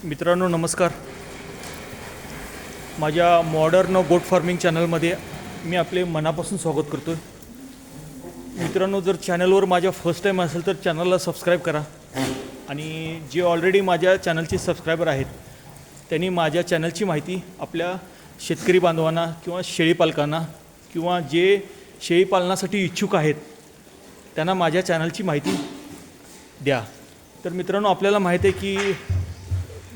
मित्रांनो नमस्कार. माझ्या मॉडर्न गोट फार्मिंग चॅनलमध्ये मी आपले मनापासून स्वागत करतो आहे. मित्रांनो, जर चॅनलवर माझ्या फर्स्ट टाईम असेल तर चॅनलला सबस्क्राईब करा आणि जे ऑलरेडी माझ्या चॅनलचे सबस्क्रायबर आहेत त्यांनी माझ्या चॅनलची माहिती आपल्या शेतकरी बांधवांना किंवा शेळीपालकांना किंवा जे शेळीपालनासाठी इच्छुक आहेत त्यांना माझ्या चॅनलची माहिती द्या. तर मित्रांनो, आपल्याला माहीत आहे की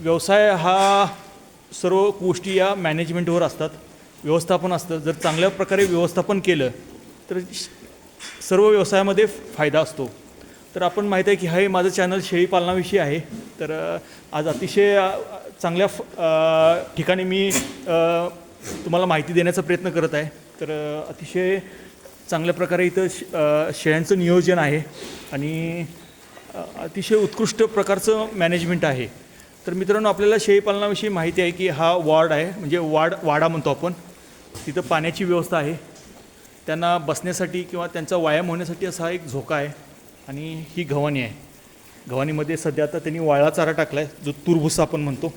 व्यवसाय हा सर्व गोष्टी या मॅनेजमेंटवर असतात, व्यवस्थापन असतं. जर चांगल्या प्रकारे व्यवस्थापन केलं तर सर्व व्यवसायामध्ये फायदा असतो. तर आपण माहीत आहे की हे माझं चॅनल शेळीपालनाविषयी आहे. तर आज अतिशय चांगल्या ठिकाणी मी तुम्हाला माहिती देण्याचा प्रयत्न करत आहे. तर अतिशय चांगल्या प्रकारे इथं शेळ्यांचं नियोजन आहे आणि अतिशय उत्कृष्ट प्रकारचं मॅनेजमेंट आहे. तर मित्रांनो, आपल्याला शेळीपालनाविषयी माहिती आहे की हा वॉर्ड आहे, म्हणजे वाडा म्हणतो आपण. तिथं पाण्याची व्यवस्था आहे, त्यांना बसण्यासाठी किंवा त्यांचा व्यायाम होण्यासाठी असा एक झोका आहे. आणि ही गव्हाणी आहे. गव्हाणीमध्ये सध्या आता त्यांनी वाळा चारा टाकला आहे, जो तुरभुसा आपण म्हणतो.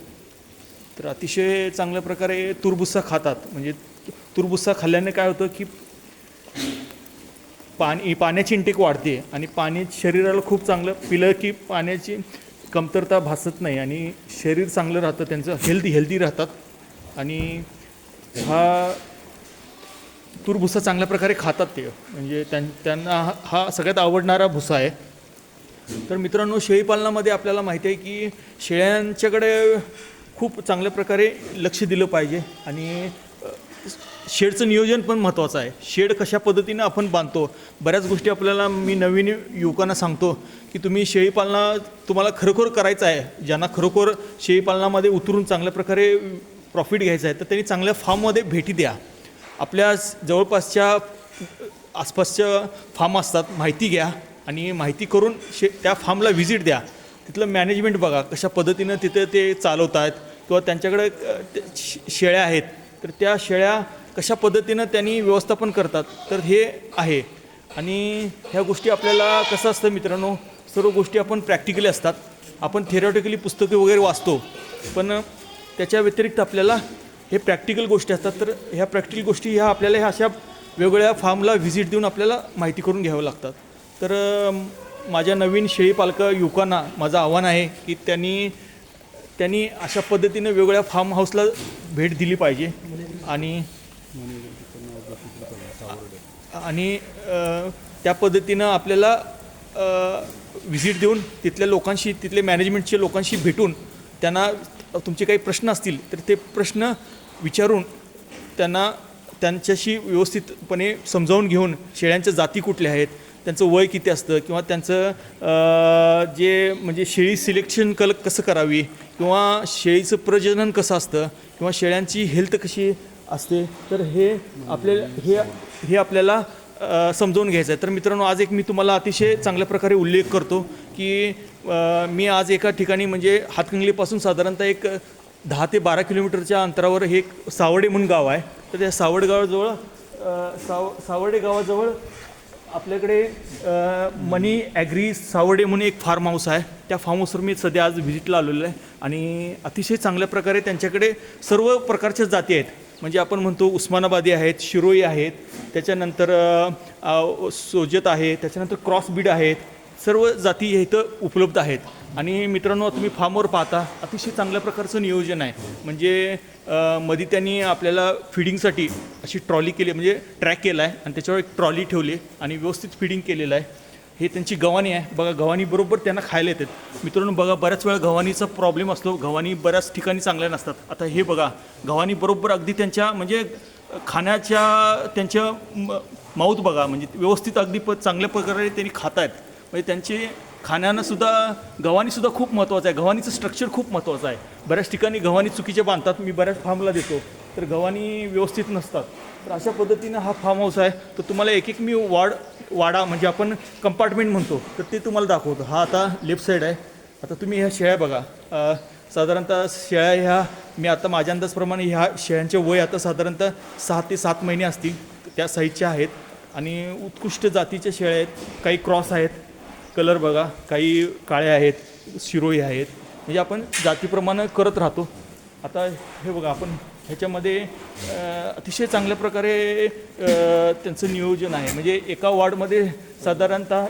तर अतिशय चांगल्या प्रकारे तुरभुसा खातात. म्हणजे तुरभुसा खाल्ल्याने काय होतं की पाण्याची इंटेक वाढते आणि पाणी शरीराला खूप चांगलं पिलं की पाण्याची कमतरता भासत नाही आणि शरीर चांगलं राहतं, त्यांचं हेल्दी राहतात. आणि हा तुरभुसा चांगल्या प्रकारे खातात ते, म्हणजे त्यांना हा सगळ्यात आवडणारा भुसा आहे. तर मित्रांनो, शेळीपालनामध्ये आपल्याला माहिती आहे की शेळ्यांच्याकडे खूप चांगल्या प्रकारे लक्ष दिलं पाहिजे आणि शेडचं नियोजन पण महत्त्वाचं आहे. शेड कशा पद्धतीनं आपण बांधतो, बऱ्याच गोष्टी आपल्याला मी नवीन युवकांना सांगतो की तुम्ही तुम्हाला खरोखर करायचं आहे, ज्यांना खरोखर शेळीपालनामध्ये उतरून चांगल्या प्रकारे प्रॉफिट घ्यायचं आहे तर त्यांनी चांगल्या फार्ममध्ये भेटी द्या. आपल्या जवळपासच्या आसपासच्या फार्म असतात, माहिती घ्या आणि माहिती करून त्या फार्मला व्हिजिट द्या. तिथलं मॅनेजमेंट बघा, कशा पद्धतीनं तिथे ते चालवत आहेत किंवा त्यांच्याकडे शेळ्या आहेत तर त्या शेळ्या कशा पद्धतीनं त्यांनी व्यवस्थापन करतात. तर हे आहे. आणि ह्या गोष्टी आपल्याला कसं असतं मित्रांनो, सर्व गोष्टी आपण प्रॅक्टिकली असतात. आपण थेरॉटिकली पुस्तके वगैरे वाचतो, पण त्याच्या व्यतिरिक्त आपल्याला हे प्रॅक्टिकल गोष्टी असतात. तर ह्या प्रॅक्टिकल गोष्टी आपल्याला ह्या अशा वेगवेगळ्या फार्मला व्हिजिट देऊन आपल्याला माहिती करून घ्यावं लागतात. तर माझ्या नवीन शेळीपालक युवकांना माझं आव्हान आहे की त्यांनी अशा पद्धतीनं वेगवेगळ्या फार्म हाऊसला भेट दिली पाहिजे आणि त्या पद्धतीनं आपल्याला व्हिजिट देऊन तिथल्या लोकांशी, तिथले मॅनेजमेंटच्या लोकांशी भेटून त्यांना तुमचे काही प्रश्न असतील तर ते प्रश्न विचारून त्यांच्याशी व्यवस्थितपणे समजावून घेऊन शेळ्यांच्या जाती कुठल्या आहेत, त्यांचं वय किती असतं किंवा त्यांचं जे म्हणजे शेळी सिलेक्शन कसं करावी किंवा शेळीचं प्रजनन कसं असतं किंवा शेळ्यांची हेल्थ कशी असते, तर हे आपल्याला समजावून घ्यायचं आहे. तर मित्रांनो, आज एक मी तुम्हाला अतिशय चांगल्या प्रकारे उल्लेख करतो की मी आज एका ठिकाणी म्हणजे हातकंगलीपासून साधारणतः एक 10 ते 12 किलोमीटरच्या अंतरावर हे एक सावर्डे म्हणून गाव आहे. तर त्या सावर्डे गावाजवळ आपल्याकडे मनी ॲग्री सावर्डे म्हणून एक फार्म हाऊस आहे. त्या फार्म हाऊसवर मी सध्या आज व्हिजिटला आलेलो आहे आणि अतिशय चांगल्या प्रकारे त्यांच्याकडे सर्व प्रकारच्या जाती आहेत. म्हणजे आपण म्हणतो उस्मानाबादी आहेत, शिरोई आहेत, त्याच्यानंतर सोजत आहे, त्याच्यानंतर क्रॉसबीड आहेत. सर्व जाती इथं उपलब्ध आहेत. आणि मित्रांनो, तुम्ही फार्मवर पाहता अतिशय चांगल्या प्रकारचं नियोजन आहे. म्हणजे मध्ये त्यांनी आपल्याला फिडिंगसाठी अशी ट्रॉली केली, म्हणजे ट्रॅक केला आहे आणि त्याच्यावर एक ट्रॉली ठेवली आणि व्यवस्थित फिडिंग केलेलं आहे. हे त्यांची गव्हाणी आहे. बघा, गव्हाणी बरोबर त्यांना खायला येतात. मित्रांनो बघा, बऱ्याच वेळा गव्हाणीचा प्रॉब्लेम असतो, गव्हाणी बऱ्याच ठिकाणी चांगल्या नसतात. आता हे बघा, गव्हाणी बरोबर अगदी त्यांच्या म्हणजे खाण्याच्या त्यांच्या माऊथ बघा, म्हणजे व्यवस्थित अगदी चांगल्या प्रकारे त्यांनी खात आहेत. म्हणजे त्यांचे खाण्यानंसुद्धा गव्हाणीसुद्धा खूप महत्त्वाचं आहे. गव्हाणीचं स्ट्रक्चर खूप महत्त्वाचं आहे. बऱ्याच ठिकाणी गव्हाणी चुकीचे बांधतात. मी बऱ्याच फार्मला देतो तर गव्हाणी व्यवस्थित नसतात. तर अशा पद्धतीनं हा फार्म हाऊस आहे. तर तुम्हाला एक मी वाडा म्हणजे आपण कंपार्टमेंट म्हणतो तर ते तुम्हाला दाखवतो. हा आता लेफ्ट साईड आहे. आता तुम्ही ह्या शेळ्या बघा, साधारणतः शेळ्या ह्या मी आता माझ्या अंदाजप्रमाणे ह्या शेळ्यांचे वय आता साधारणतः 6 ते 7 महिने असतील, त्या साईजच्या आहेत आणि उत्कृष्ट जातीच्या शेळ्या आहेत. काही क्रॉस आहेत, कलर बघा, काही काळे आहेत, शिरोई आहेत म्हणजे आपण जातीप्रमाणे करत राहतो. आता हे बघा आपण ह्याच्यामध्ये अतिशय चांगल्या प्रकारे त्यांचं नियोजन आहे. म्हणजे एका वॉर्डमध्ये साधारणतः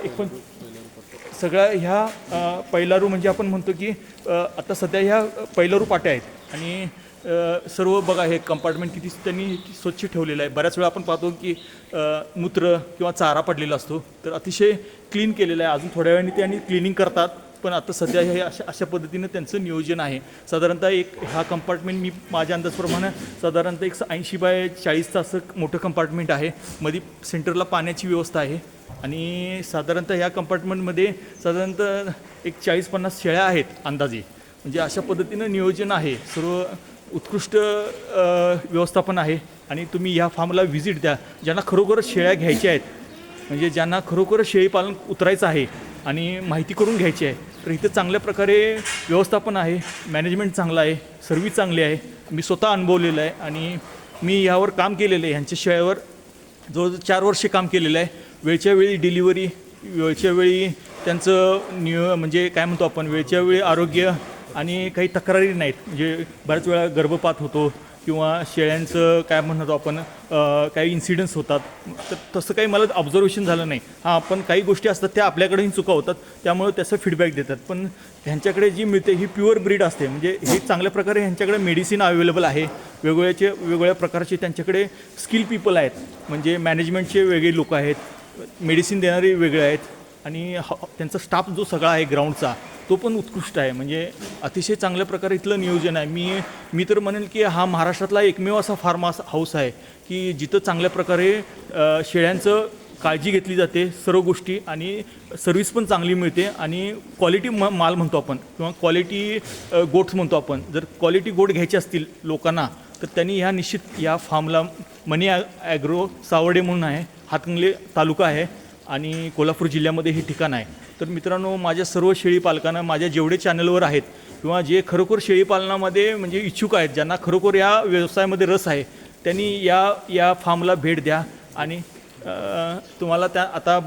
सगळ्या ह्या पैलारू म्हणजे आपण म्हणतो की आता सध्या ह्या पैलारू पाट्या आहेत आणि सर्व बघा हे कंपार्टमेंट किती त्यांनी स्वच्छ ठेवलेलं आहे. बऱ्याच वेळा आपण पाहतो की मूत्र किंवा चारा पडलेला असतो, तर अतिशय क्लीन केलेलं आहे. अजून थोड्या वेळाने त्यांनी क्लिनिंग करतात, पण आता सध्या हे अशा पद्धतीनं त्यांचं नियोजन आहे. साधारणतः एक हा कंपार्टमेंट मी माझ्या अंदाजप्रमाणे साधारणतः एक 80 बाय 40चं असं मोठं कंपार्टमेंट आहे. मध्ये सेंटरला पाण्याची व्यवस्था आहे आणि साधारणतः ह्या कंपार्टमेंटमध्ये साधारणतः एक 40-50 शेळ्या आहेत अंदाजे. म्हणजे अशा पद्धतीनं नियोजन आहे. सर्व उत्कृष्ट व्यवस्थापन आहे आणि तुम्ही ह्या फार्मला व्हिजिट द्या. ज्यांना खरोखर शेळ्या घ्यायच्या आहेत, म्हणजे ज्यांना खरोखर शेळीपालन उतरायचं आहे आणि माहिती करून घ्यायची आहे, तर इथं चांगल्या प्रकारे व्यवस्थापन आहे, मॅनेजमेंट चांगलं आहे, सर्व्हिस चांगली आहे. मी स्वतः अनुभवलेलं आहे आणि मी यावर काम केलेलं आहे. ह्यांच्या शेळ्यावर जवळजवळ 4 वर्षे काम केलेलं आहे. वेळच्या वेळी डिलिव्हरी, वेळच्या वेळी त्यांचं म्हणजे काय म्हणतो आपण, वेळच्या वेळी आरोग्य आणि काही तक्रारी नाहीत. म्हणजे बऱ्याच वेळा गर्भपात होतो किंवा शेळ्यांचं काय म्हणतो आपण काही इन्सिडेंट्स होतात, तर तसं काही मला ऑब्झर्वेशन झालं नाही. हां, पण काही गोष्टी असतात त्या आपल्याकडेही चुका होतात, त्यामुळे त्याचं फीडबॅक देतात. पण ह्यांच्याकडे जी मिळते ही प्युअर ब्रीड असते. म्हणजे हे चांगल्या प्रकारे ह्यांच्याकडे मेडिसिन अवेलेबल आहे. वेगवेगळ्या प्रकारचे त्यांच्याकडे स्किल पीपल आहेत. म्हणजे मॅनेजमेंटचे वेगळे लोक आहेत, मेडिसिन देणारे वेगळे आहेत आणि त्यांचा स्टाफ जो सगळा आहे ग्राउंडचा तो पण उत्कृष्ट आहे. म्हणजे अतिशय चांगल्या प्रकारे इथलं नियोजन आहे. मी तर म्हणेल की हा महाराष्ट्रातला एकमेव असा फार्म हाऊस आहे की जिथं चांगल्या प्रकारे शेळ्यांचं काळजी घेतली जाते, सर्व गोष्टी, आणि सर्व्हिस पण चांगली मिळते आणि क्वालिटी माल म्हणतो आपण किंवा क्वालिटी गोट्स म्हणतो आपण. जर क्वालिटी गोट घ्यायचे असतील लोकांना तर त्यांनी ह्या निश्चित या फार्मला मनी ॲग्रो सावर्डे म्हणून आहे, हातकणंगले तालुका आहे आणि कोल्हापूर जिल्ह्यामध्ये हे ठिकाण आहे. तर मित्रांनो, माझ्या सर्व शेळी पालकांना, माझ्या जेवढे चॅनलवर आहेत किंवा जे खरोखर शेळीपालनामध्ये म्हणजे इच्छुक आहेत, ज्यांना खरोखर या व्यवसायामध्ये रस आहे, त्यांनी या फार्मला भेट द्या. आणि तुम्हाला आता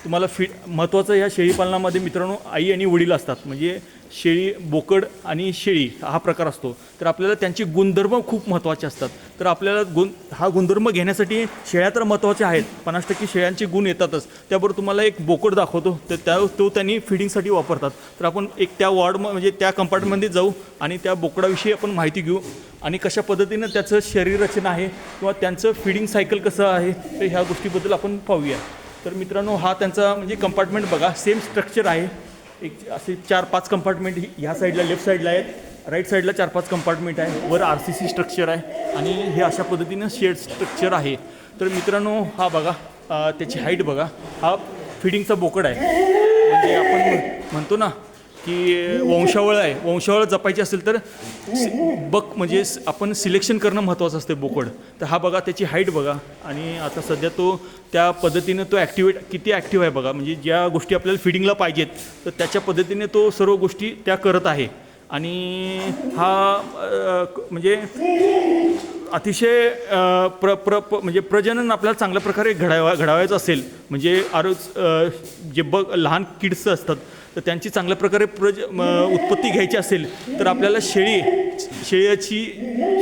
तुम्हाला महत्त्वाचं या शेळीपालनामध्ये मित्रांनो आई आणि वडील असतात. म्हणजे शेळी, बोकड आणि शेळी हा प्रकार असतो, तर आपल्याला त्यांचे गुणधर्म खूप महत्त्वाचे असतात. तर आपल्याला हा गुणधर्म घेण्यासाठी शेळ्या तर महत्त्वाच्या आहेत, 50% शेळ्यांचे गुण येतातच. त्याबरोबर तुम्हाला एक बोकड दाखवतो, तर तो त्यांनी फिडिंगसाठी वापरतात. तर आपण एक त्या म्हणजे त्या कंपार्टमेंटमध्ये जाऊ आणि त्या बोकडाविषयी आपण माहिती घेऊ आणि कशा पद्धतीनं त्याचं शरीर रचना आहे किंवा त्यांचं फिडिंग सायकल कसं आहे, तर ह्या गोष्टीबद्दल आपण पाहूया. तर मित्रांनो, हा त्यांचा म्हणजे कंपार्टमेंट बघा, सेम स्ट्रक्चर आहे. एक असे 4-5 कंपार्टमेंट ह्या साईडला लेफ्ट साईडला आहेत, राईट साईडला 4-5 कंपार्टमेंट आहे, वर RCC स्ट्रक्चर आहे आणि हे अशा पद्धतीनं शेड स्ट्रक्चर आहे. तर मित्रांनो, हा बघा, त्याची हाईट बघा, हा फिडिंगचा बोकड आहे. म्हणजे आपण म्हणतो ना की वंशावळ आहे, वंशावळ जपायची असेल तर म्हणजे आपण सिलेक्शन करणं महत्त्वाचं असते बोकड. तर हा बघा, त्याची हाईट बघा आणि आता सध्या तो त्या पद्धतीने तो किती ॲक्टिव्ह आहे बघा. म्हणजे ज्या गोष्टी आपल्याला फिडिंगला पाहिजेत तर त्याच्या पद्धतीने तो सर्व गोष्टी त्या करत आहे. आणि हा म्हणजे अतिशय म्हणजे प्रजनन आपल्याला चांगल्या प्रकारे घडावायचं असेल, म्हणजे जे लहान किड्स असतात तर त्यांची चांगल्या प्रकारे उत्पत्ती घ्यायची असेल तर आपल्याला शेळीची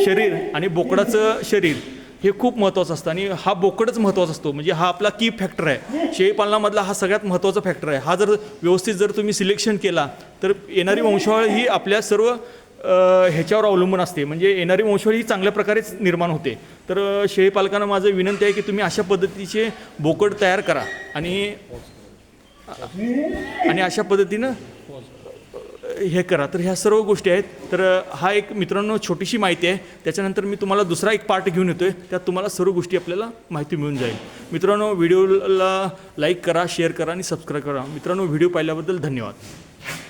शरीर आणि बोकडाचं शरीर हे खूप महत्त्वाचं असतं आणि हा बोकडच महत्त्वाचा असतो. म्हणजे हा आपला की फॅक्टर आहे शेळीपालनामधला, हा सगळ्यात महत्त्वाचा फॅक्टर आहे. हा जर व्यवस्थित जर तुम्ही सिलेक्शन केला तर येणारी वंशावळ ही आपल्या सर्व ह्याच्यावर अवलंबून असते. म्हणजे येणारी वंशावळ ही चांगल्या प्रकारेच निर्माण होते. तर शेळीपालकांना माझं विनंती आहे की तुम्ही अशा पद्धतीचे बोकड तयार करा आणि अशा पद्धतीनं हे करा. तर ह्या सर्व गोष्टी आहेत. तर हा एक मित्रांनो छोटीशी माहिती आहे. त्याच्यानंतर मी तुम्हाला दुसरा एक पार्ट घेऊन येतो आहे, त्यात तुम्हाला सर्व गोष्टी आपल्याला माहिती मिळून जाईल. मित्रांनो, व्हिडिओला लाईक करा, शेअर करा आणि सबस्क्राईब करा. मित्रांनो, व्हिडिओ पाहिल्याबद्दल धन्यवाद.